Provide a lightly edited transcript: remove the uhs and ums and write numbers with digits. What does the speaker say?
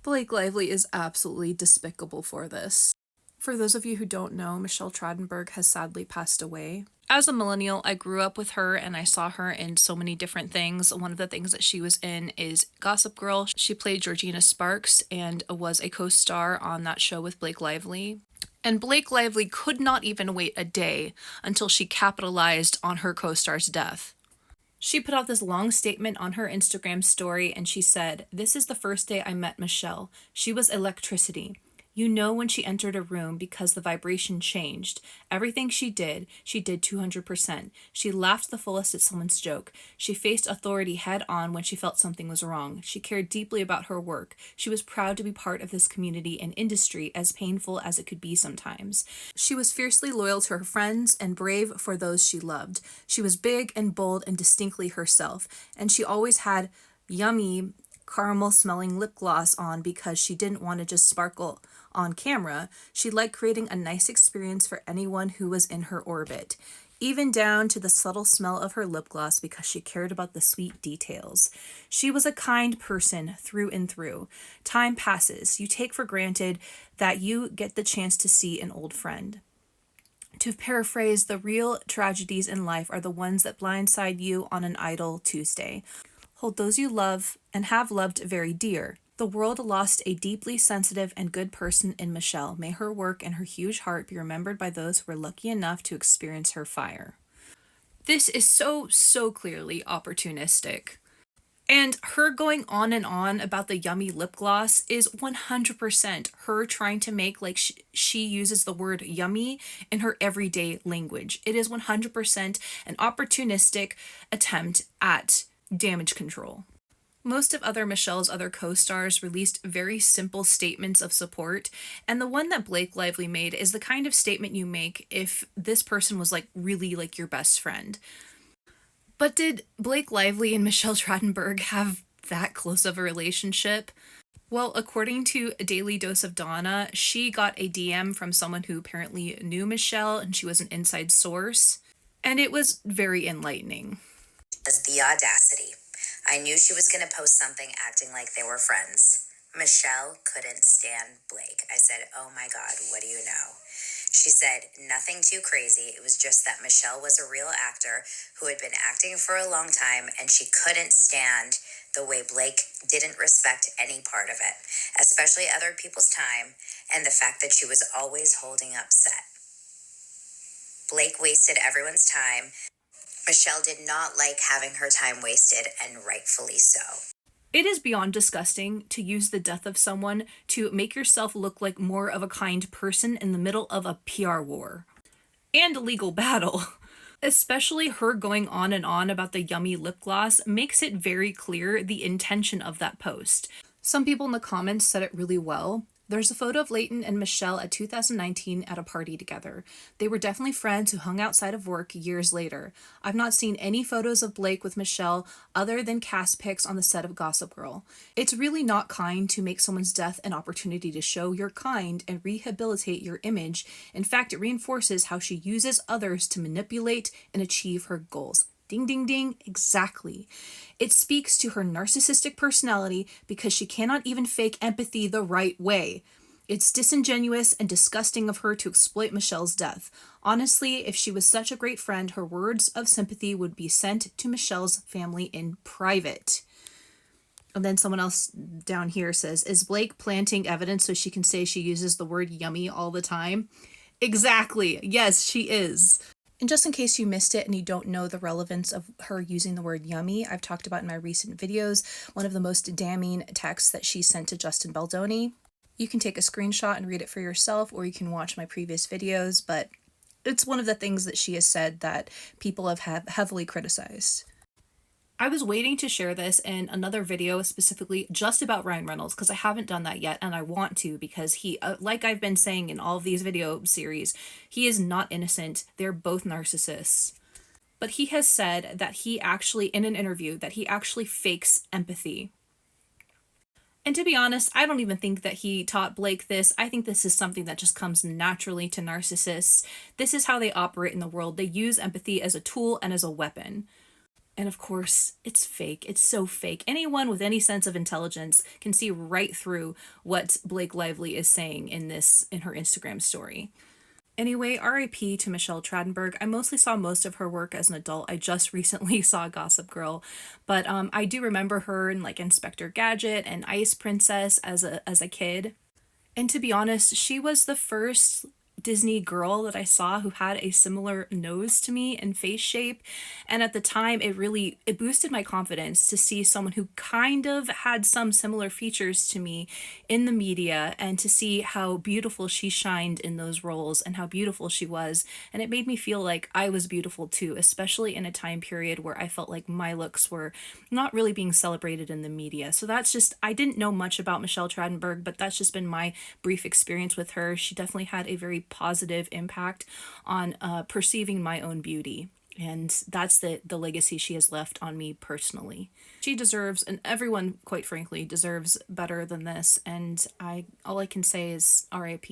Blake Lively is absolutely despicable for this. For those of you who don't know, Michelle Trachtenberg has sadly passed away. As a millennial, I grew up with her and I saw her in so many different things. One of the things that she was in is Gossip Girl. She played Georgina Sparks and was a co-star on that show with Blake Lively. And Blake Lively could not even wait a day until she capitalized on her co-star's death. She put out this long statement on her Instagram story and she said, "This is the first day I met Michelle. She was electricity. You know when she entered a room because the vibration changed. Everything she did 200%. She laughed the fullest at someone's joke. She faced authority head on when she felt something was wrong. She cared deeply about her work. She was proud to be part of this community and industry, as painful as it could be sometimes. She was fiercely loyal to her friends and brave for those she loved. She was big and bold and distinctly herself, and she always had yummy caramel smelling lip gloss on because she didn't want to just sparkle on camera. She liked creating a nice experience for anyone who was in her orbit, even down to the subtle smell of her lip gloss because she cared about the sweet details. She was a kind person through and through. Time passes. You take for granted that you get the chance to see an old friend. To paraphrase, the real tragedies in life are the ones that blindside you on an idle Tuesday. Hold those you love and have loved very dear. The world lost a deeply sensitive and good person in Michelle. May her work and her huge heart be remembered by those who were lucky enough to experience her fire." This is so clearly opportunistic. And her going on and on about the yummy lip gloss is 100% her trying to make like she uses the word yummy in her everyday language. It is 100% an opportunistic attempt at damage control. Most of Michelle's other co-stars released very simple statements of support, and the one that Blake Lively made is the kind of statement you make if this person was like really like your best friend. But did Blake Lively and Michelle Trachtenberg have that close of a relationship? Well, according to A Daily Dose of Donna, she got a DM from someone who apparently knew Michelle and she was an inside source, and it was very enlightening. The audacity. I knew she was going to post something acting like they were friends. Michelle couldn't stand Blake. I said, "Oh my God, what do you know?" She said, "Nothing too crazy. It was just that Michelle was a real actor who had been acting for a long time, and she couldn't stand the way Blake didn't respect any part of it, especially other people's time, and the fact that she was always holding up set. Blake wasted everyone's time. Michelle did not like having her time wasted, and rightfully so." It is beyond disgusting to use the death of someone to make yourself look like more of a kind person in the middle of a PR war and a legal battle. Especially her going on and on about the yummy lip gloss makes it very clear the intention of that post. Some people in the comments said it really well. There's a photo of Leighton and Michelle at 2019 at a party together. They were definitely friends who hung outside of work years later. I've not seen any photos of Blake with Michelle other than cast pics on the set of Gossip Girl. It's really not kind to make someone's death an opportunity to show you're kind and rehabilitate your image. In fact, it reinforces how she uses others to manipulate and achieve her goals. Ding, ding, ding, exactly. It speaks to her narcissistic personality because she cannot even fake empathy the right way. It's disingenuous and disgusting of her to exploit Michelle's death. Honestly, if she was such a great friend, her words of sympathy would be sent to Michelle's family in private. And then someone else down here says, "Is Blake planting evidence so she can say she uses the word yummy all the time?" Exactly. Yes, she is. And just in case you missed it and you don't know the relevance of her using the word yummy, I've talked about in my recent videos one of the most damning texts that she sent to Justin Baldoni. You can take a screenshot and read it for yourself, or you can watch my previous videos, but it's one of the things that she has said that people have heavily criticized. I was waiting to share this in another video specifically just about Ryan Reynolds because I haven't done that yet and I want to because he, like I've been saying in all of these video series, he is not innocent. They're both narcissists. But he has said that he actually, in an interview, that he actually fakes empathy. And to be honest, I don't even think that he taught Blake this. I think this is something that just comes naturally to narcissists. This is how they operate in the world. They use empathy as a tool and as a weapon. And of course, it's fake. It's so fake. Anyone with any sense of intelligence can see right through what Blake Lively is saying in her Instagram story. Anyway, RIP to Michelle Trachtenberg. I mostly saw most of her work as an adult. I just recently saw Gossip Girl, but I do remember her in like Inspector Gadget and Ice Princess as a kid. And to be honest, she was the first Disney girl that I saw who had a similar nose to me and face shape. And at the time it boosted my confidence to see someone who kind of had some similar features to me in the media, and to see how beautiful she shined in those roles and how beautiful she was. And it made me feel like I was beautiful too, especially in a time period where I felt like my looks were not really being celebrated in the media. So that's just, I didn't know much about Michelle Trachtenberg, but that's just been my brief experience with her. She definitely had a very positive impact on perceiving my own beauty. And that's the legacy she has left on me personally. She deserves, and everyone, quite frankly, deserves better than this. And all I can say is RIP.